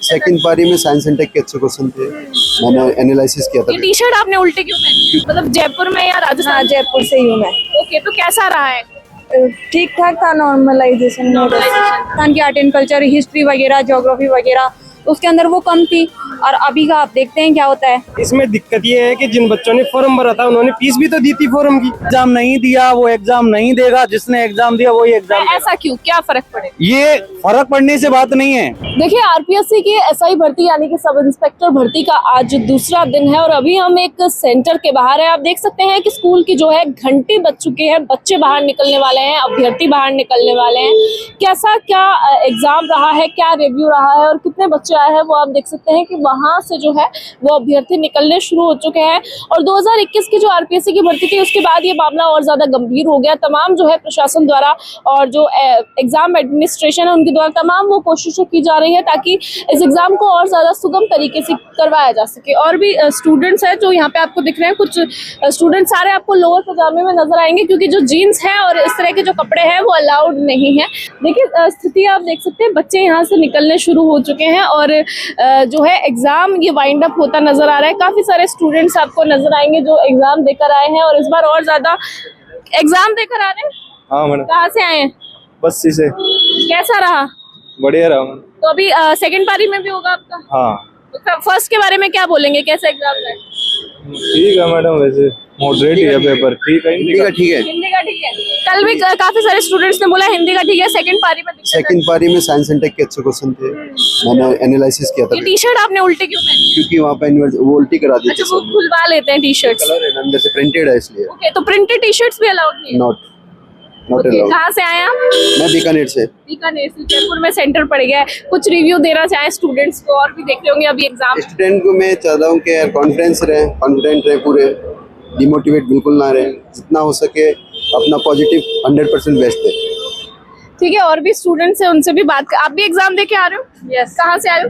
Second पारी में science and take के अच्छे क्वेश्चन थे, मैंने एनालिसिस किया था। ये टी शर्ट आपने उल्टी क्यों पहनी? मतलब जयपुर में या राजस्थान? हाँ, जयपुर से ही हूँ मैं। ओके, तो कैसा रहा है? ठीक ठाक था, नॉर्मलाइजेशन राजस्थान की आर्ट एंड कल्चर, हिस्ट्री वगैरह, ज्योग्राफी वगैरह उसके अंदर वो कम थी। और अभी का आप देखते हैं क्या होता है। इसमें दिक्कत ये है कि जिन बच्चों ने फॉर्म भरा था उन्होंने फीस भी तो दी थी फॉर्म की। एग्जाम नहीं दिया वो एग्जाम नहीं देगा, जिसने एग्जाम दिया वही एग्जाम। ऐसा क्यों, क्या फर्क पड़े? ये फर्क पड़ने से बात नहीं है। देखिए, आरपीएससी की एसआई भर्ती यानी कि सब इंस्पेक्टर भर्ती का आज दूसरा दिन है और अभी हम एक सेंटर के बाहर है। आप देख सकते हैं कि स्कूल की जो है घंटी बज चुकी है, बच्चे बाहर निकलने वाले हैं, अभ्यर्थी बाहर निकलने वाले हैं। कैसा क्या एग्जाम रहा है, क्या रिव्यू रहा है और कितने बच्चे आए हैं वो आप देख सकते हैं कि वहां से जो है वो अभ्यर्थी निकलने शुरू हो चुके हैं। और 2021 की जो आरपीएससी की भर्ती थी उसके बाद ये मामला और ज्यादा गंभीर हो गया। तमाम जो है प्रशासन द्वारा और जो एग्जाम एडमिनिस्ट्रेशन है उनके द्वारा तमाम वो कोशिशें की जा रही है ताकि इस एग्जाम को और ज्यादा सुगम तरीके से करवाया जा सके। और भी स्टूडेंट्स हैं जो यहाँ पे आपको दिख रहे हैं, कुछ स्टूडेंट्स सारे आपको लोअर पजामे में नजर आएंगे क्योंकि जो जीन्स है और इस तरह के जो कपड़े हैं वो अलाउड नहीं है। देखिए स्थिति आप देख सकते हैं, बच्चे यहाँ से निकलने शुरू हो चुके हैं और जो है एग्जाम ये वाइंड अप होता नजर आ रहा है। काफी सारे स्टूडेंट्स आपको नजर आएंगे जो एग्जाम देकर आए हैं और इस बार और ज्यादा एग्जाम देकर आ रहे हैं। हाँ मैडम। कहाँ से आए हैं? बस्सी से। कैसा रहा? बढ़िया रहा। तो अभी सेकंड पारी में भी होगा आपका? हाँ तो फर्स्ट के बारे में क्या बोलेंगे, कैसा एग्जाम है? ठीक है मैडम, वैसे मॉडरेट ही है पेपर। ठीक है, हिंदी का ठीक है। हिंदी का ठीक है। कल भी काफी सारे स्टूडेंट्स ने बोला हिंदी का ठीक है। सेकंड पारी में सेकंड पारी में साइंस एंड टेक के अच्छे क्वेश्चन थे, मैंने एनालिसिस किया था। ये टी शर्ट आपने उल्टी क्यों पहनी? क्योंकि वहाँ पे वो उल्टी करा दी थी। अच्छा, वो खुलवा लेते हैं टी शर्ट्स। कलर है ना, अंदर से प्रिंटेड है इसलिए। ओके, तो प्रिंटेड टी शर्ट्स भी अलाउड नहीं है? Not okay, allowed. कहाँ से आए आप? मैं बीकानेर से। बीकानेर से। जयपुर में सेंटर पड़ गया है, कुछ रिव्यू देना चाहे स्टूडेंट्स को और भी देख रहे होंगे अभी एग्जाम। स्टूडेंट को मैं चाहता हूँ कि कॉन्फिडेंस रहे, कॉन्फिडेंट रहे, पूरे डिमोटिवेट बिल्कुल ना रहे, जितना हो सके अपना पॉजिटिव 100% बेस्ट है। ठीक है, और भी स्टूडेंट्स हैं उनसे भी बात कर। आप भी एग्जाम दे के आ रहे हो? यस। कहाँ से आए हो?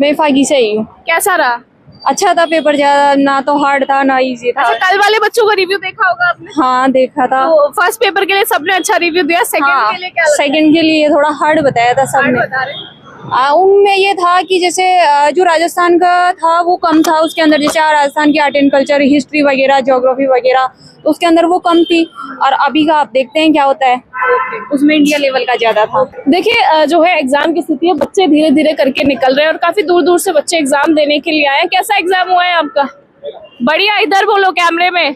मैं फागी से ही हूँ। कैसा रहा? अच्छा था पेपर, ज्यादा ना तो हार्ड था ना इजी था। अच्छा, कल वाले बच्चों का रिव्यू देखा होगा आपने? हाँ देखा था। तो फर्स्ट पेपर के लिए सबने अच्छा रिव्यू दिया, सेकंड हाँ, के लिए क्या लगता है? सेकंड के लिए थोड़ा हार्ड बताया था Hard सबने। बता रहे हैं? उनमें ये था कि जैसे जो राजस्थान का था वो कम था, उसके अंदर जैसे राजस्थान की आर्ट एंड कल्चर, हिस्ट्री वगैरह, ज्योग्राफी वगैरह तो उसके अंदर वो कम थी। और अभी का आप देखते हैं क्या होता है, उसमें इंडिया लेवल का ज्यादा था। देखिए जो है एग्जाम की स्थिति है, बच्चे धीरे धीरे करके निकल रहे हैं और काफी दूर दूर से बच्चे एग्जाम देने के लिए आए हैं। कैसा एग्जाम हुआ है आपका? बढ़िया, इधर बोलो कैमरे में।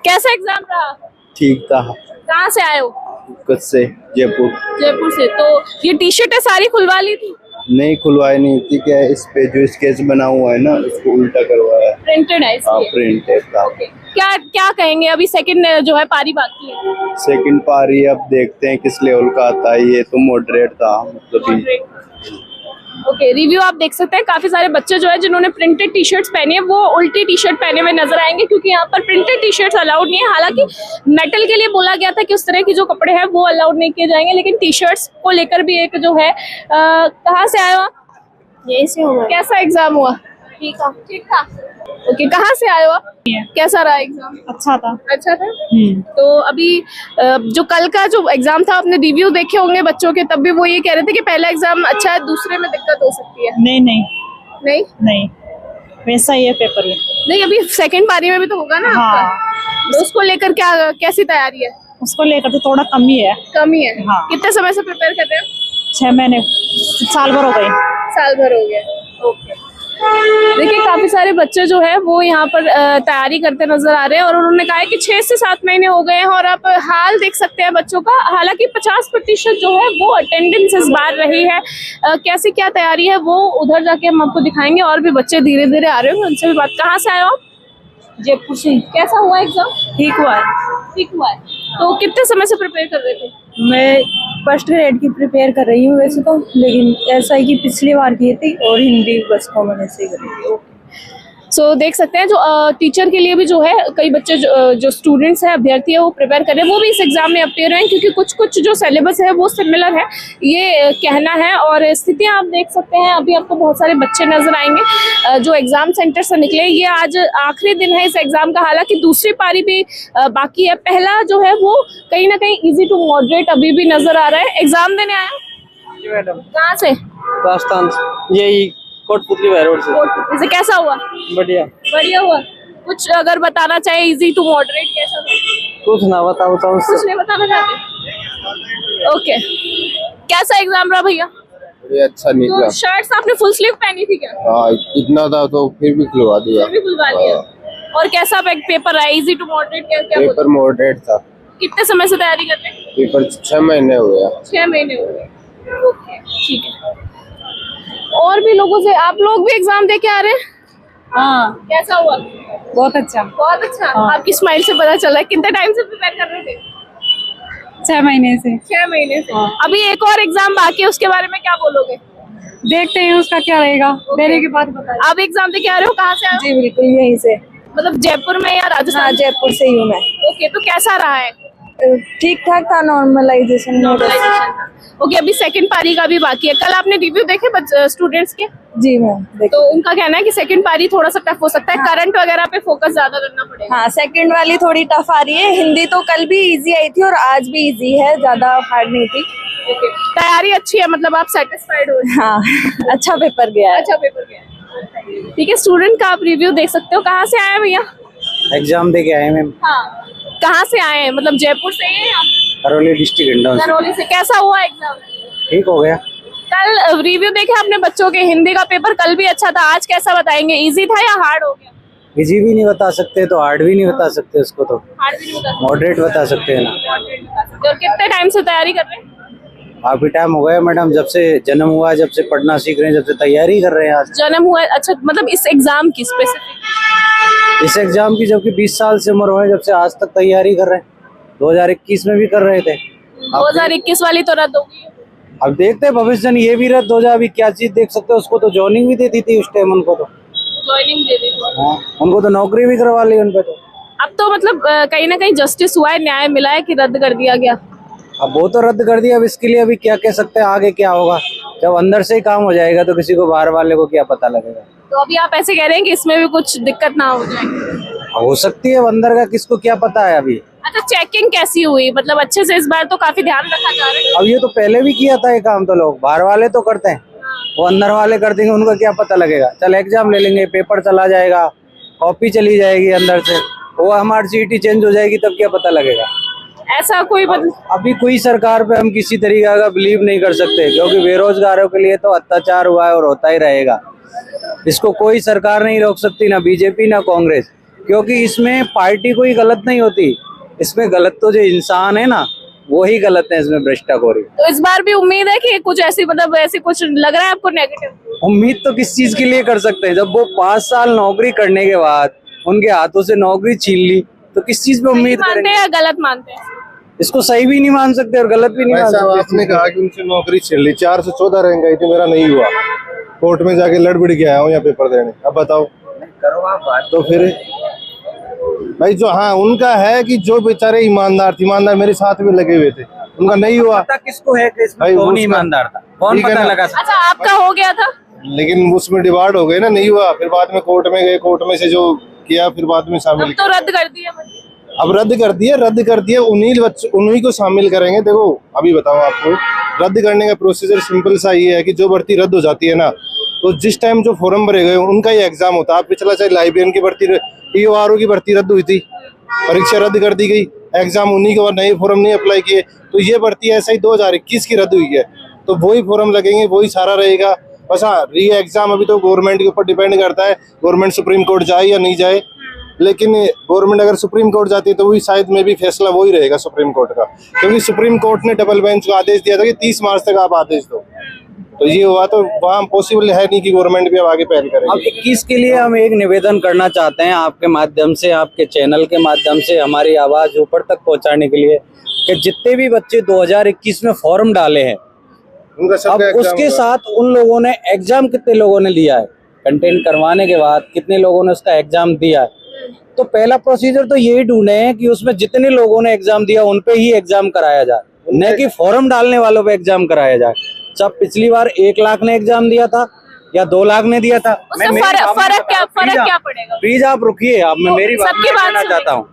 कैसा एग्जाम रहा? ठीक था। कहाँ से आए हो? कुछ से जयपुर। जयपुर से। तो ये टी शर्टें सारी खुलवा ली थी? नहीं खुलवाई नहीं थी, क्या इस पे जो स्केच बना हुआ है ना उसको उल्टा करवाया। प्रिंटेड है हाँ इसलिए? प्रिंटेड था। क्या क्या कहेंगे, अभी सेकंड जो है पारी बाकी है? सेकंड पारी अब देखते हैं किस लेवल का आता है। ये तो मॉडरेट था मतलब। ओके, रिव्यू आप देख सकते हैं। काफी सारे बच्चे जो है जिन्होंने प्रिंटेड टी शर्ट्स पहनी है वो उल्टी टी शर्ट पहने हुए नजर आएंगे क्योंकि यहाँ पर प्रिंटेड टी शर्ट्स अलाउड नहीं है। हालांकि मेटल के लिए बोला गया था कि उस तरह की जो कपड़े हैं वो अलाउड नहीं किए जाएंगे, लेकिन टी शर्ट्स को लेकर भी एक जो है कहाँ से आए हो आप? यही से हुआ। कैसा एग्जाम हुआ? ठीक था। ठीक था। ओके, कहाँ से आए हो आप? कैसा रहा एग्जाम? अच्छा था। अच्छा था। तो अभी जो कल का जो एग्जाम था आपने रिव्यू देखे होंगे बच्चों के, तब भी वो ये कह रहे थे कि पहला एग्जाम अच्छा है, दूसरे में दिक्कत हो सकती है। नहीं नहीं नहीं नहीं, वैसा ही है पेपर ये। नहीं, अभी सेकंड पारी में भी तो होगा ना आपका, तो उसको लेकर क्या कैसी तैयारी है? उसको लेकर तो थोड़ा कम ही है। कम ही है? हाँ। कितने समय से प्रिपेयर कर रहे हो? 6 महीने, साल भर हो गए। साल भर हो गया। ओके। देखिए काफी सारे बच्चे जो है वो यहाँ पर तैयारी करते नजर आ रहे हैं और उन्होंने कहा है कि 6 से 7 महीने हो गए हैं और आप हाल देख सकते हैं बच्चों का। हालांकि 50% जो है वो अटेंडेंस इस बार रही है। कैसी क्या तैयारी है वो उधर जाके हम आपको दिखाएंगे। और भी बच्चे धीरे धीरे आ रहे होंगे, उनसे भी बात। कहाँ से आए हो आप? जयपुर से। कैसा हुआ एग्जाम? ठीक हुआ है। ठीक हुआ है। तो कितने समय से प्रिपेयर कर रहे थे? मैं फर्स्ट ग्रेड की प्रिपेयर कर रही हूँ वैसे तो, लेकिन ऐसा है कि पिछली बार की थी और हिंदी बस कॉमन ऐसे ही करी थी। सो देख सकते हैं जो टीचर के लिए भी जो है कई बच्चे जो स्टूडेंट्स हैं, अभ्यर्थी है, वो प्रिपेयर कर रहे हैं, वो भी इस एग्जाम में अपीयर हैं क्योंकि कुछ कुछ जो सिलेबस है वो सिमिलर है, ये कहना है। और स्थितियां आप देख सकते हैं, अभी आपको बहुत सारे बच्चे नजर आएंगे जो एग्जाम सेंटर से निकले। ये आज आखिरी दिन है इस एग्जाम का, हालांकि दूसरी पारी भी बाकी है। पहला जो है वो कहीं ना कहीं ईजी टू मॉडरेट अभी भी नजर आ रहा है। एग्जाम देने आया? जी मैडम। कहाँ से? राजस्थान से। यही कोटपुतली बाय रोड से। इसे कैसा हुआ? बढ़िया। बढ़िया हुआ। कुछ अगर बताना चाहे, इजी टू मॉडरेट कैसा था? कुछ ना बताओ कुछ नहीं बताना चाहते? ओके, कैसा एग्जाम रहा भैया? ये अच्छा निकला। तो शर्ट्स आपने फुल स्लीव पहनी थी क्या? हाँ, इतना था तो फिर भी खुलवा दिया। फिर भी खुलवा दिया। और कैसा पेपर रहा? इजी टू मॉडरेट क्या क्या पेपर मॉडरेट था। कितने समय से तैयारी कर रहे हैं? पेपर 6 महीने हुए। 6 महीने हो गए। ओके, ठीक है। और भी लोगों से, आप लोग भी एग्जाम दे के आ रहे हैं? हाँ, कैसा हुआ? बहुत अच्छा। बहुत अच्छा। आपकी स्माइल से पता चला है। कितने टाइम से प्रिपेयर कर रहे थे? 6 महीने से। 6 महीने से। अभी एक और एग्जाम बाकी है, उसके बारे में क्या बोलोगे? देखते हैं उसका क्या रहेगा, देने के बाद बताएं। आप एग्जाम दे के आ रहे हो? कहाँ से आए हो? जी बिल्कुल, यहीं से। मतलब जयपुर में या राजस्थान? हाँ, जयपुर से ही हूँ मैं। ओके, तो कैसा रहा है? ठीक ठाक था, नॉर्मलाइजेशन में। नॉर्मलाइजेशन था। ओके, अभी सेकंड पारी का भी बाकी है। कल आपने रिव्यू देखे स्टूडेंट्स के? जी मैम, देखिए। तो उनका कहना है कि सेकंड पारी थोड़ा सा टफ हो सकता है, करंट वगैरह पे फोकस ज्यादा करना पड़ेगा। हाँ, सेकंड वाली थोड़ी टफ आ रही है। हिंदी तो कल भी इजी आई थी और आज भी इजी है, ज्यादा हार्ड नहीं थी। ओके, तैयारी अच्छी है, मतलब आप सेटिस्फाइड हो? हाँ, अच्छा पेपर गया है। अच्छा पेपर गया है। ठीक है, स्टूडेंट का आप रिव्यू देख सकते हो। कहाँ से आए हैं भैया? एग्जाम दे के आए मैम। हाँ, कहाँ से आए हैं? मतलब जयपुर से ही हैं? करौली डिस्ट्रिक्ट हिंडौन से। करौली से। कैसा हुआ एग्जाम? ठीक हो गया। कल रिव्यू देखे आपने बच्चों के? हिंदी का पेपर कल भी अच्छा था, आज कैसा बताएंगे? इजी था या हार्ड हो गया? इजी भी नहीं बता सकते तो हार्ड भी नहीं बता सकते, उसको तो हार्ड भी नहीं बता सकते, मॉडरेट बता सकते हैं ना। मॉडरेट बता सकते। और कितने टाइम से तैयारी कर रहे हैं? काफी टाइम हो गया मैडम, जब से जन्म हुआ, जब से पढ़ना सीख रहे हैं, जब से तैयारी कर रहे हैं। आज जन्म हुआ? अच्छा, मतलब इस एग्जाम की स्पेसिफिक? इस एग्जाम की जब कि 20 साल से उम्र हुए, जब से आज तक तैयारी कर रहे हैं। 2021 में भी कर रहे थे। 2021 वाली तो रद्द होगी। अब देखते हैं भविष्य, ये भी रद्द हो जाए। अभी क्या चीज देख सकते हो, उसको तो जॉइनिंग भी देती थी उस टाइम उनको तो। ज्वाइनिंग दे दी। हाँ, उनको तो नौकरी भी करवा ली उन पे तो। अब तो मतलब कहीं ना कहीं जस्टिस हुआ है, न्याय मिला है कि रद्द कर दिया गया। अब वो तो रद्द कर दिया, अब इसके लिए अभी क्या कह सकते हैं आगे क्या होगा। जब अंदर से ही काम हो जाएगा तो किसी को बाहर वाले को क्या पता लगेगा। तो अभी आप ऐसे कह रहे हैं कि इसमें भी कुछ दिक्कत ना हो जाए? हो सकती है, अंदर का किसको क्या पता है अभी। अच्छा, चेकिंग कैसी हुई? मतलब अच्छे से इस बार तो काफी ध्यान रखा जा रहा है। अब ये तो पहले भी किया था ये काम, तो लोग बाहर वाले तो करते हैं, वो अंदर वाले कर देंगे, उनको क्या पता लगेगा। चल एग्जाम ले लेंगे, पेपर चला जाएगा, कॉपी चली जाएगी अंदर से, वो हमारी सीटी चेंज हो जाएगी, तब क्या पता लगेगा। ऐसा कोई अभी कोई सरकार पे हम किसी तरीके का बिलीव नहीं कर सकते, क्योंकि बेरोजगारों के लिए तो अत्याचार हुआ है और होता ही रहेगा। इसको कोई सरकार नहीं रोक सकती, ना बीजेपी ना कांग्रेस, क्योंकि इसमें पार्टी कोई गलत नहीं होती। इसमें गलत तो जो इंसान है ना, वो ही गलत है इसमें, भ्रष्टाचारी। तो इस बार भी उम्मीद है कि कुछ ऐसी, मतलब ऐसी कुछ लग रहा है आपको नेगेटिव? उम्मीद तो किस चीज के लिए कर सकते हैं, जब वो 5 साल नौकरी करने के बाद उनके हाथों से नौकरी छीन ली, तो किस चीज पे उम्मीद मानते करेंगे? हैं या गलत मानते हैं? इसको सही भी नहीं मान सकते और गलत भी नहीं मान सकते। आपने कहा कि उनसे नौकरी छीन ली, 4 से 14 रैंक आई थी, मेरा नहीं हुआ। कोर्ट में जाके लड़ भिड़ के आया हूँ यहाँ पेपर देने। अब बताओ, करो आप बात। तो फिर भाई जो, हाँ उनका है कि जो बेचारे ईमानदार थे, ईमानदार मेरे साथ भी लगे हुए थे, उनका नहीं हुआ। पता किसको है कि इसमें भाई कौन उसका- ईमानदार था, कौन ठीक है पता ना? लगा सकता? अच्छा, आपका हो गया था? लेकिन उसमें डिवाइड हो गए ना, नहीं हुआ। फिर बाद में कोर्ट में गए, कोर्ट में से जो किया फिर बाद में अब शामिल। तो रद्द कर दिया। अब रद्द कर दिया उन्हीं को शामिल करेंगे। देखो अभी बताओ आपको, रद्द करने का प्रोसीजर सिंपल सा ये है कि जो भर्ती रद्द हो जाती है ना, तो जिस टाइम जो फॉर्म भरे गए उनका ही एग्जाम होता है। पिछला चाहे लाइब्रेरियन की भर्ती, ईओआरओ की भर्ती रद्द हुई थी, परीक्षा रद्द कर दी गई, एग्जाम उन्हीं के बाद नए फॉर्म नहीं अप्लाई किए। तो ये भर्ती ऐसा ही 2021 की रद्द हुई है, तो वही फॉर्म लगेंगे, वही सारा रहेगा। बस हाँ, री एग्जाम अभी तो गवर्नमेंट के ऊपर डिपेंड करता है, गवर्नमेंट सुप्रीम कोर्ट जाए या नहीं जाए। लेकिन गवर्नमेंट अगर सुप्रीम कोर्ट जाती है तो वही शायद में भी फैसला वही रहेगा सुप्रीम कोर्ट का, क्योंकि सुप्रीम कोर्ट ने डबल बेंच को आदेश दिया था कि 30 मार्च तक आप आदेश दो। तो ये हुआ, तो वहाँ पॉसिबल है नहीं कि गवर्नमेंट भी अब आगे पहल अब करेगी। 21 के लिए हम एक निवेदन करना चाहते हैं आपके माध्यम से, आपके चैनल के माध्यम से, हमारी आवाज ऊपर तक पहुंचाने के लिए, कि जितने भी बच्चे 2021 में फॉर्म डाले हैं, उनका अब सबका एग्जाम उसके होगा। साथ उन लोगों ने एग्जाम, कितने लोगों ने लिया है, कंटेंट करवाने के बाद कितने लोगों ने उसका एग्जाम दिया है। तो पहला प्रोसीजर तो यही ढूंढे हैं कि उसमें जितने लोगों ने एग्जाम दिया उन पे ही एग्जाम कराया जाए, न कि फॉर्म डालने वालों पे एग्जाम कराया जाए। सब पिछली बार 1 लाख ने एग्जाम दिया था या 2 लाख ने दिया था, उससे फर्क क्या पड़ेगा? प्लीज आप रुकिए, अब मैं मेरी सबकी भावना बात कहना सुनिए। चाहता हूँ।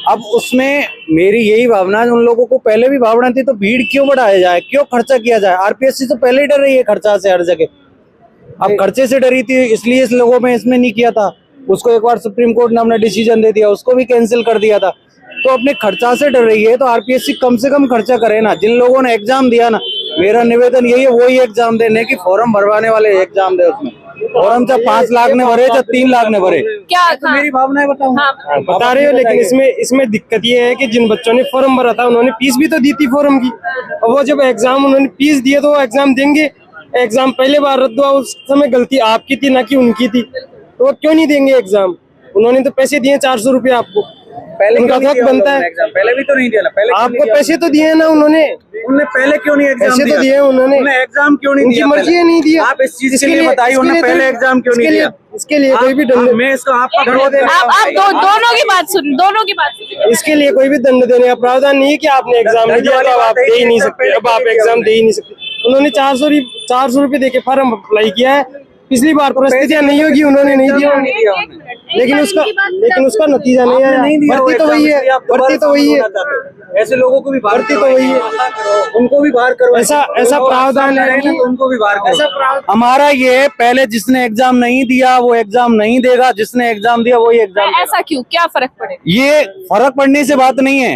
अब उसमें मेरी यही भावना है, उन लोगों को पहले भी भावना थी, तो भीड़ क्यों बढ़ाया जाए, क्यों खर्चा किया जाए। आरपीएससी तो पहले ही डर रही है खर्चा से हर जगह। अब खर्चे से डरी थी इसलिए इस लोगों में इसमें नहीं किया था। उसको एक बार सुप्रीम कोर्ट ने अपना डिसीजन दे दिया, उसको भी कैंसिल कर दिया था। तो अपने खर्चा से डर रही है तो आरपीएससी कम से कम खर्चा करे ना। जिन लोगों ने एग्जाम दिया ना, मेरा निवेदन यही है वही एग्जाम देने की फॉर्म भरवाने वाले एग्जाम दे। उसमें फॉर्म चाहे 5 लाख ने भरे चाहे 3 लाख ने भरे। क्या तो मेरी भावनाएं बताऊं। हाँ, बता रहे हो, लेकिन इसमें दिक्कत ये है कि जिन बच्चों ने फॉर्म भरा था उन्होंने फीस भी तो दी थी फॉर्म की, और वो जब एग्जाम उन्होंने फीस दिए तो वो एग्जाम देंगे। एग्जाम पहले बार रद्द हुआ, उस समय गलती आपकी थी ना कि उनकी थी, तो वो क्यों नहीं देंगे एग्जाम? उन्होंने तो पैसे दिए 400 रुपये आपको, पहले उनका हक बनता है। पहले भी तो नहीं दिया ना, पहले आपको पैसे तो दिए ना उन्होंने पहले क्यों नहीं एग्जाम पैसे तो दिए उन्होंने, एग्जाम क्यों नहीं उनकी दिया? मर्जी है नहीं दिया। आप इस चीज के लिए बताइए उन्होंने पहले एग्जाम क्यों नहीं दिया? इसके लिए कोई भी दंड, मैं इसको आपका विरोध है। आप दोनों की बात सुन, दोनों की बात सुन। इसके लिए कोई भी दंड देने का प्रावधान नहीं है कि आपने एग्जाम नहीं दिया तो अब आप दे ही नहीं सकते, अब आप एग्जाम दे ही नहीं सकते। उन्होंने 400 रुपये दे के फॉर्म अप्लाई किया है। पिछली बार परिस्थितियां नहीं होगी, उन्होंने नहीं दिया, लेकिन उसका नतीजा नहीं आया। भर्ती तो वही है, भर्ती तो वही है, ऐसे लोगों को भी भर्ती तो वही है, उनको भी बाहर करो। ऐसा प्रावधान है तो उनको भी बाहर करो। हमारा ये पहले जिसने एग्जाम नहीं दिया वो एग्जाम नहीं देगा, जिसने एग्जाम दिया वही एग्जाम। ऐसा क्यों, क्या फर्क पड़ेगा? ये फर्क पड़ने से बात नहीं है,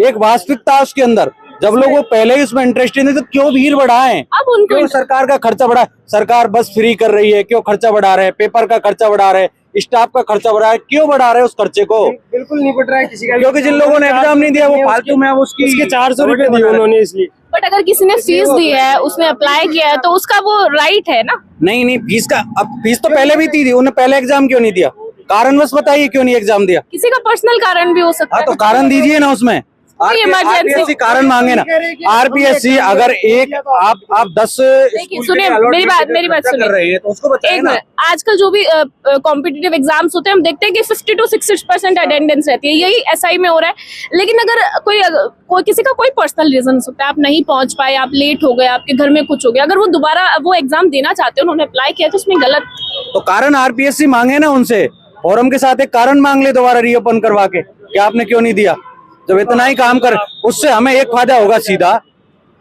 एक वास्तविकता उसके अंदर। जब लोगों पहले ही उसमें इंटरेस्टेड नहीं तो क्यों भीड़ बढ़ाएं? अब उनको क्यों सरकार का खर्चा बढ़ा, सरकार बस फ्री कर रही है, क्यों खर्चा बढ़ा रहे हैं? पेपर का खर्चा बढ़ा रहे हैं, स्टाफ का खर्चा बढ़ा है, क्यों बढ़ा रहे हैं उस खर्चे को? बिल्कुल नहीं बढ़ रहा है किसी का, क्योंकि जिन लोगों ने एग्जाम नहीं दिया वो फालतू में अब उसके 400 रुपये दिए उन्होंने इसलिए। बट अगर किसी ने फीस दी है, उसने अप्लाई किया है, तो उसका वो राइट है ना। नहीं फीस का, अब फीस तो पहले भी थी, उन्हें पहले एग्जाम क्यों नहीं दिया? कारण बस बताइए क्यों नहीं एग्जाम दिया? किसी का पर्सनल कारण भी हो सकता हाँ है। तो कारण दीजिए ना उसमें। इमरजेंसी आरपीएससी कारण मांगे ना। आरपीएससी अगर एक आप 10 देखिए सुनिए, मेरी बात सुनिए रही है तो उसको बताइए एक ना। मिनट। आजकल जो भी कॉम्पिटिटिव एग्जाम्स होते हैं, हम देखते हैं कि 50 to 60% अटेंडेंस रहती है, यही एसआई में हो रहा है। लेकिन अगर कोई किसी का कोई पर्सनल रीजन हो सकता है, आप नहीं पहुंच पाए, आप लेट हो गए, आपके घर में कुछ हो गया, अगर वो दोबारा वो एग्जाम देना चाहते हैं, उन्होंने अप्लाई किया, तो उसमें गलत तो कारण आरपीएससी मांगे ना उनसे, फॉर्म के साथ एक कारण मांग ले दोबारा रीओपन करवा के कि आपने क्यों नहीं दिया। जब इतना ही काम कर, उससे हमें एक फायदा होगा सीधा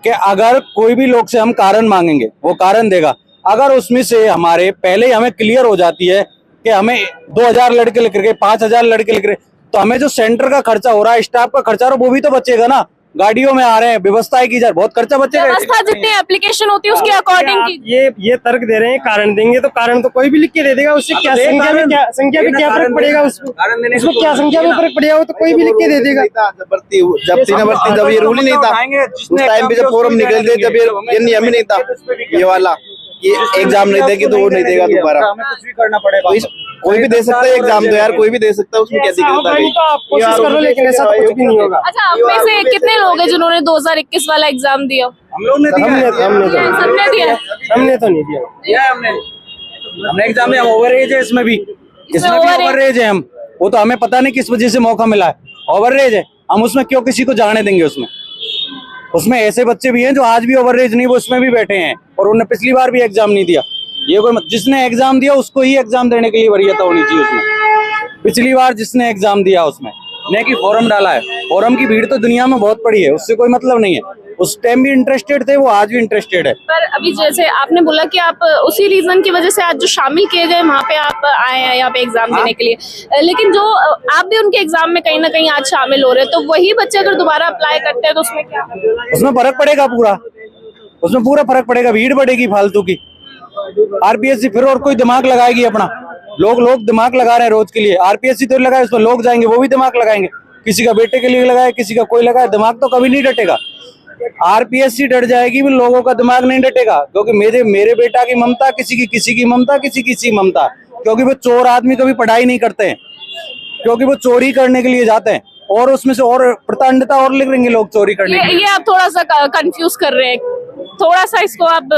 कि अगर कोई भी लोग से हम कारण मांगेंगे वो कारण देगा। अगर उसमें से हमारे पहले ही हमें क्लियर हो जाती है कि हमें 2000 लड़के लिख रहे, 5000 लड़के लिख रहे, तो हमें जो सेंटर का खर्चा हो रहा है, स्टाफ का खर्चा, वो भी तो बचेगा ना। गाड़ियों में आ रहे हैं, व्यवस्थाएं की जा, बहुत खर्चा बचेगा। व्यवस्था जितनी एप्लीकेशन होती है उसके अकॉर्डिंग की। ये तर्क दे रहे हैं, कारण देंगे तो कारण तो कोई भी लिख के दे देगा, उससे क्या संख्या में क्या फर्क पड़ेगा? उसको क्या संख्या में फर्क पड़ेगा? वो तो कोई भी लिख के दे देगा। जब ये रूल ही नहीं था, उस टाइम पे जब फॉर्म निकल दे, जब ये नियम ही नहीं था ये वाला, ये एग्जाम नहीं देगी तो वो नहीं देगा दोबारा। कुछ भी करना पड़ेगा। कोई भी दे सकता है एग्जाम, तो यार कोई भी दे सकता है, उसमें क्या दिक्कत है? आप कोशिश कर लो, लेकिन ऐसा तो कुछ भी नहीं होगा। अच्छा, आप में से कितने लोग हैं जिन्होंने 2021 वाला एग्जाम दिया? हम लोग ने दिया, सबने दिया? हमने तो नहीं दिया। हमने एग्जाम में ओवर एज है, इसमें भी ओवर एज है हम, वो तो हमें पता नहीं किस वजह से मौका मिला है, ओवर एज है, हम उसमें क्यों किसी को जाने देंगे? उसमें ऐसे बच्चे भी हैं जो आज भी ओवर एज नहीं, वो उसमें भी बैठे हैं और उन्होंने पिछली बार भी एग्जाम नहीं दिया। ये कोई जिसने एग्जाम दिया उसको ही एग्जाम देने के लिए वरीयता होनी चाहिए उसमें। पिछली बार जिसने एग्जाम दिया उसमें नहीं कि फॉर्म डाला है, फॉर्म की भीड़ तो दुनिया में बहुत पड़ी है, उससे कोई मतलब नहीं है। उस टाइम भी इंटरेस्टेड थे, वो आज भी इंटरेस्टेड है। पर अभी जैसे आपने बोला कि आप उसी रीजन की वजह से आज जो शामिल किए गए वहाँ पे आप आए हैं यहाँ पे एग्जाम देने के लिए, लेकिन जो आप भी उनके एग्जाम में कहीं ना कहीं आज शामिल हो रहे हैं, तो वही बच्चे अगर दोबारा अप्लाई करते हैं तो उसमें क्या? उसमें फर्क पड़ेगा, उसमें पूरा फर्क पड़ेगा, भीड़ बढ़ेगी फालतू की। आरपीएससी फिर और कोई दिमाग लगाएगी अपना, लोग दिमाग लगा रहे हैं रोज के लिए, आरपीएससी तो लगाए, उसमें लोग जाएंगे वो भी दिमाग लगाएंगे, किसी का बेटे के लिए लगाए, किसी का कोई लगाए, दिमाग तो कभी नहीं डटेगा। आरपीएससी डट जाएगी भी, लोगों का दिमाग नहीं डटेगा, क्योंकि मेरे बेटा की ममता, किसी की ममता, किसी ममता, क्योंकि वो चोर आदमी कभी पढ़ाई नहीं करते हैं, क्योंकि वो चोरी करने के लिए जाते हैं और उसमें से और प्रतांडता और लिख लेंगे लोग चोरी करने के लिए। ये आप थोड़ा सा कंफ्यूज कर रहे हैं, थोड़ा सा इसको आप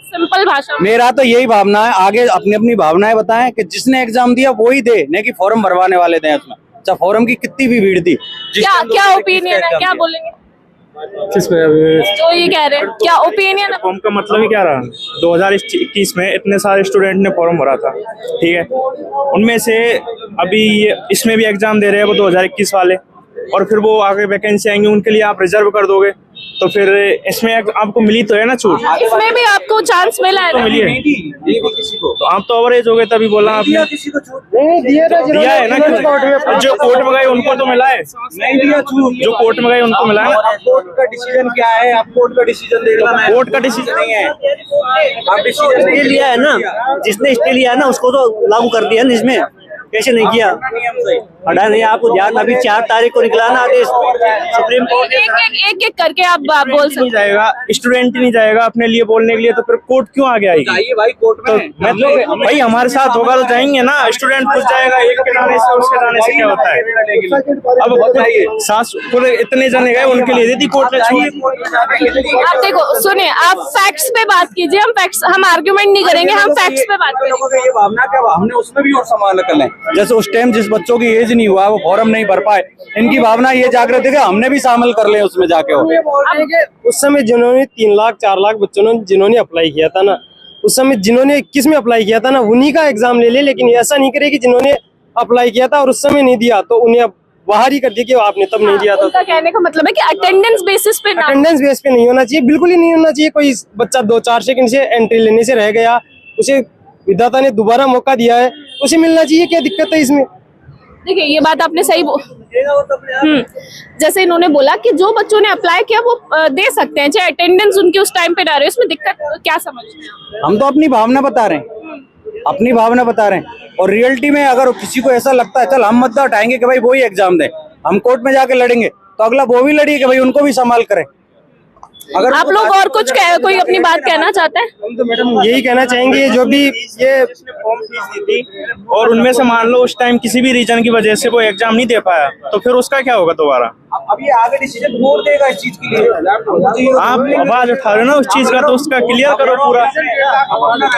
सिंपल भाषा में। मेरा तो यही भावना है, आगे अपनी अपनी भावनाएं बताएं कि जिसने एग्जाम दिया वो ही दे, नहीं कि फॉर्म भरवाने वाले दें उसमें। अच्छा, फॉर्म की कितनी भी भीड़ थी, क्या ओपिनियन है, क्या बोलेंगे जो ये कह रहे हैं, क्या ओपिनियन है? फॉर्म का मतलब ही क्या रहा? 2021 में इतने सारे स्टूडेंट ने फॉर्म भरा था, ठीक है, उनमें से अभी इसमें भी एग्जाम दे रहे हैं वो 2021 वाले, और फिर वो आगे वैकेंसी आएंगी उनके लिए आप रिजर्व कर दोगे, तो फिर इसमें आपको मिली तो है ना छूट, इसमें भी आपको चांस मिला है तो ना? मिली है। तो आप तो ओवरेज हो गए तभी बोला आपने, किसी को छूट नहीं दिया था दिया है ना कि जो कोर्ट में गए उनको तो मिला है, नहीं दिया छूट। जो कोर्ट में गए उनको मिला है ना। कोर्ट का डिसीजन क्या है? आप कोर्ट का डिसीजन देख लो। कोर्ट का डिसीजन नहीं है, आप डिसीजन स्टे लिया है ना, जिसने स्टे लिया है ना उसको तो लागू कर दिया ना, इसमें कैसे नहीं किया? हटा नहीं, आपको ध्यान, अभी 4 तारीख को निकला ना आदेश सुप्रीम कोर्ट। एक एक करके आप बोल नहीं सकते जाएगा, स्टूडेंट ही नहीं जाएगा अपने लिए बोलने के लिए, तो फिर कोर्ट क्यों आगे आएगी? आइए भाई कोर्ट तो में। मैं तो भाई हमारे साथ होगा तो जाएंगे ना, स्टूडेंट खुद जाएगा, एक के जाने से उसके जाने से क्या होता है? अब सास पूरे इतने जने गए उनके लिए देती कोर्ट ने छूट। आप देखो सुनिए, आप फैक्ट्स पे बात कीजिए, हम आर्गुमेंट नहीं करेंगे, हम फैक्ट्स पे बात करेंगे। लोगों का ये भावना क्या, हमने उसमें भी और संभाल कर लें। जैसे उस टाइम जिस बच्चों की एज नहीं हुआ वो फॉर्म नहीं भर पाए, इनकी भावना ये जागृत है कि हमने भी शामिल कर ले उसमें जाके। उस समय जिन्होंने 3 लाख 4 लाख बच्चों ने जिन्होंने अप्लाई किया था ना, उस समय जिन्होंने 21 में अप्लाई किया था ना, उन्हीं का एग्जाम ले ले, लेकिन ऐसा नहीं करे कि जिन्होंने अप्लाई किया था और उस समय नहीं दिया तो उन्हें अब बाहर ही कर दिया कि आपने तब नहीं दिया था। उनका कहने का मतलब है कि अटेंडेंस बेसिस पे ना, अटेंडेंस बेस पे नहीं होना चाहिए, बिल्कुल ही नहीं होना चाहिए। कोई बच्चा 2-4 सेकंड से एंट्री लेने से रह गया, उसे विधाता ने दोबारा मौका दिया है, उसे मिलना चाहिए, क्या दिक्कत है इसमें? देखिए ये बात आपने सही जैसे इन्होंने बोला कि जो बच्चों ने अप्लाई किया वो दे सकते हैं, चाहे अटेंडेंस उनके उस टाइम पे ना रहे, उसमें दिक्कत क्या समझते हैं? हम तो अपनी भावना बता रहे हैं, अपनी भावना बता रहे हैं। और रियलिटी में अगर किसी को ऐसा लगता है चल हम मुद्दा उठाएंगे कि भाई वो ही एग्जाम दे, हम कोर्ट में जाके लड़ेंगे, तो अगला वो भी लड़िए कि भाई उनको भी संभाल करें। अगर आप लोग और कुछ कोई अपनी बात कहना चाहते हैं? हम तो मैडम यही कहना चाहेंगे, जो भी ये फॉर्म फीस दी थी और उनमें से मान लो उस टाइम किसी भी रीजन की वजह से वो एग्जाम नहीं दे पाया, तो फिर उसका क्या होगा दोबारा? अब ये आगे डिसीजन कोर्ट देगा इस चीज के लिए। आप आवाज उठा रहे हो ना उस चीज का, तो उसका क्लियर करो पूरा।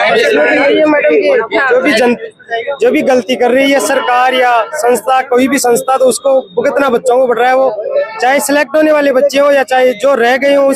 यही है मैडम कि जो भी गलती कर रही है सरकार या संस्था, कोई भी संस्था, तो उसको भुगतना बच्चों को पड़ रहा है। वो चाहे सिलेक्ट होने वाले बच्चे हो या चाहे जो रह गए हो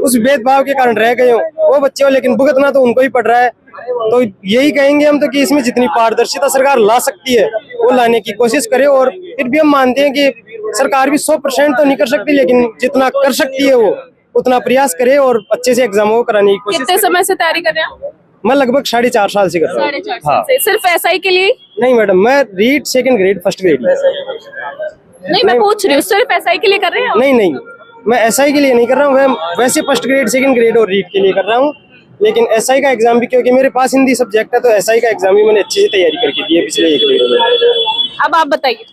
उस भेदभाव के कारण रह गए हो वो बच्चे हो, लेकिन भुगतना तो उनको ही पड़ रहा है। तो यही कहेंगे हम तो कि इसमें जितनी पारदर्शिता सरकार ला सकती है वो लाने की कोशिश करे। और फिर भी हम मानते हैं कि सरकार भी 100% तो नहीं कर सकती, लेकिन जितना कर सकती है वो उतना प्रयास करे और अच्छे से एग्जामों को कराने की कोशिश कितने समय से तैयारी कर रहे हैं? मैं लगभग 4.5 साल से कर रहा हूँ। 4.5 साल से सिर्फ एसआई के लिए? नहीं मैडम, मैं read 2nd grade 1st grade. नहीं मैं पूछ रही हूँ, सिर्फ एसआई के लिए कर रहे हैं? नहीं, मैं एसआई के लिए नहीं कर रहा हूँ, मैं वैसे 1st ग्रेड 2nd ग्रेड और रीड के लिए कर रहा हूँ। लेकिन एसआई का एग्जाम भी, क्योंकि मेरे पास हिंदी सब्जेक्ट है, तो एसआई का एग्जाम भी मैंने अच्छे से तैयारी करके दी है पिछले 1 डेढ़ में। अब आप बताइए।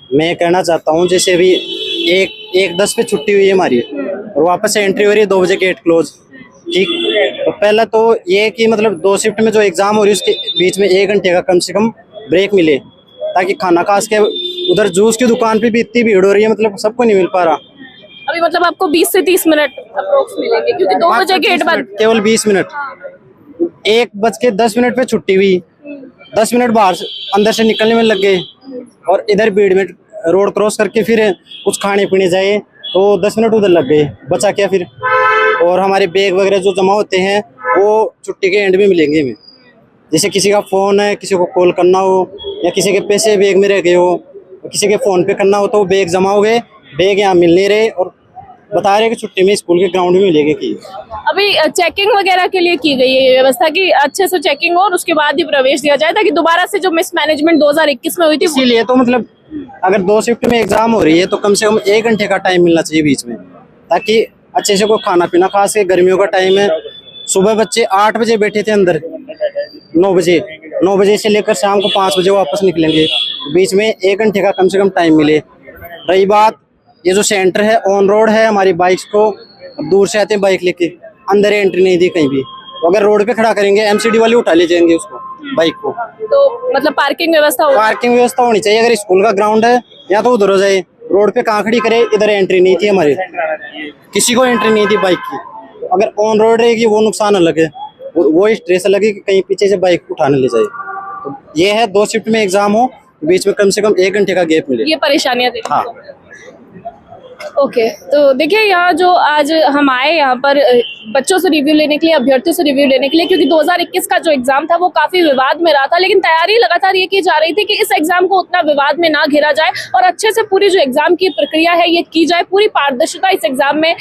मैं कहना चाहता हूँ जैसे अभी 1:10 पे छुट्टी हुई है हमारी और वापस से एंट्री हो रही है 2 बजे गेट क्लोज, ठीक। तो पहला तो ये कि मतलब 2 शिफ्ट में जो एग्जाम हो रही है उसके बीच में 1 घंटे का कम से कम ब्रेक मिले, ताकि खाना खा के उधर जूस की दुकान पे भी इतनी भीड़ हो रही है, मतलब सबको नहीं मिल पा रहा। अभी मतलब आपको 20 से 30 मिनट अप्रोक्स मिलेंगे, क्योंकि 2 बजे गेट बंद। केवल 20 मिनट। 1:10 पे छुट्टी हुई, 10 मिनट बाहर अंदर से निकलने में लग गए और इधर भीड़ में रोड क्रॉस करके फिर कुछ खाने पीने जाए तो 10 मिनट उधर लग गए, बचा क्या फिर। और हमारे बैग वगैरह जो जमा होते हैं वो छुट्टी के एंड में मिलेंगे हमें। जैसे किसी का फ़ोन है, किसी को कॉल करना हो या किसी के पैसे बैग में रह गए हो, किसी के फ़ोन पे करना हो, तो बैग जमा हो गए, बैग यहाँ मिल नहीं रहे और बता रहे कि छुट्टी में स्कूल के ग्राउंड में मिलेगी। की अभी चेकिंग वगैरह के लिए की गई है ये व्यवस्था कि अच्छे से चेकिंग हो और उसके बाद ही प्रवेश दिया जाए, ताकि दोबारा से जो मिसमैनेजमेंट 2021 में हुई थी। इसीलिए तो मतलब अगर 2 शिफ्ट में एग्जाम हो रही है तो कम से कम 1 घंटे का टाइम मिलना चाहिए बीच में, ताकि अच्छे से कोई खाना पीना, खास के गर्मियों का टाइम है। सुबह बच्चे 8 बजे बैठे थे अंदर, 9 बजे से लेकर शाम को 5 बजे वापस निकलेंगे, बीच में 1 घंटे का कम से कम टाइम मिले। रही बात ये जो सेंटर है ऑन रोड है, हमारी बाइक्स को दूर से आते हैं बाइक लेके, अंदर एंट्री नहीं दी कहीं भी। तो अगर रोड पे खड़ा करेंगे एमसीडी वाले उठा ले जाएंगे उसको, बाइक को। तो मतलब पार्किंग व्यवस्था होनी चाहिए। अगर स्कूल का ग्राउंड है या तो उधर हो जाए, रोड पे कहाँ खड़ी करे, इधर एंट्री नहीं थी हमारे, किसी को एंट्री नहीं थी बाइक की। अगर ऑन रोड रहेगी वो नुकसान अलग है, वो स्ट्रेस अलग है कि कहीं पीछे से बाइक उठाने ले जाए। तो ये है 2 शिफ्ट में एग्जाम हो, बीच में कम से कम 1 घंटे का गैप मिले। ये परेशानियां हाँ। ओके तो देखिए यहाँ जो आज हम आए यहाँ पर बच्चों से रिव्यू लेने के लिए, अभ्यर्थियों से रिव्यू लेने के लिए, क्योंकि 2021 का जो एग्जाम था वो काफी विवाद में रहा था, लेकिन तैयारी लगातार ये की जा रही थी कि इस एग्जाम को उतना विवाद में ना घेरा जाए और अच्छे से पूरी जो एग्जाम की प्रक्रिया है ये की जाए, पूरी पारदर्शिता इस एग्जाम में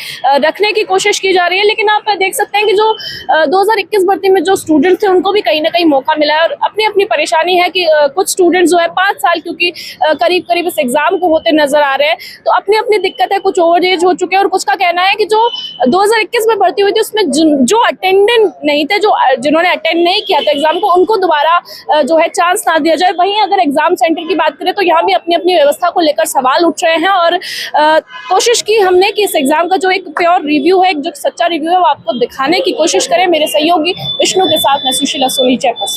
रखने की कोशिश की जा रही है। लेकिन आप देख सकते हैं कि जो 2021 भर्ती में जो स्टूडेंट थे उनको भी कहीं ना कहीं मौका मिला है और अपनी अपनी परेशानी है कि कुछ स्टूडेंट जो है 5 साल क्योंकि करीब करीब इस एग्जाम को होते नजर आ रहे हैं, तो अपनी अपनी दिक्कत है, कुछ ओवर एज हो चुके हैं और कुछ का कहना है कि जो 2021 में भर्ती हुई थी उसमें जो अटेंडेंट नहीं थे, जिन्होंने अटेंड नहीं किया था एग्जाम को, उनको दोबारा जो है चांस ना दिया जाए। वहीं अगर एग्जाम सेंटर की बात करें तो यहाँ भी अपनी अपनी व्यवस्था को लेकर सवाल उठ रहे हैं और कोशिश की हमने कि इस एग्जाम का जो एक प्योर रिव्यू है, जो सच्चा रिव्यू है वो आपको दिखाने की कोशिश करें। मेरे सहयोगी विष्णु के साथ मैं सुशीला सोनी, जयपुर।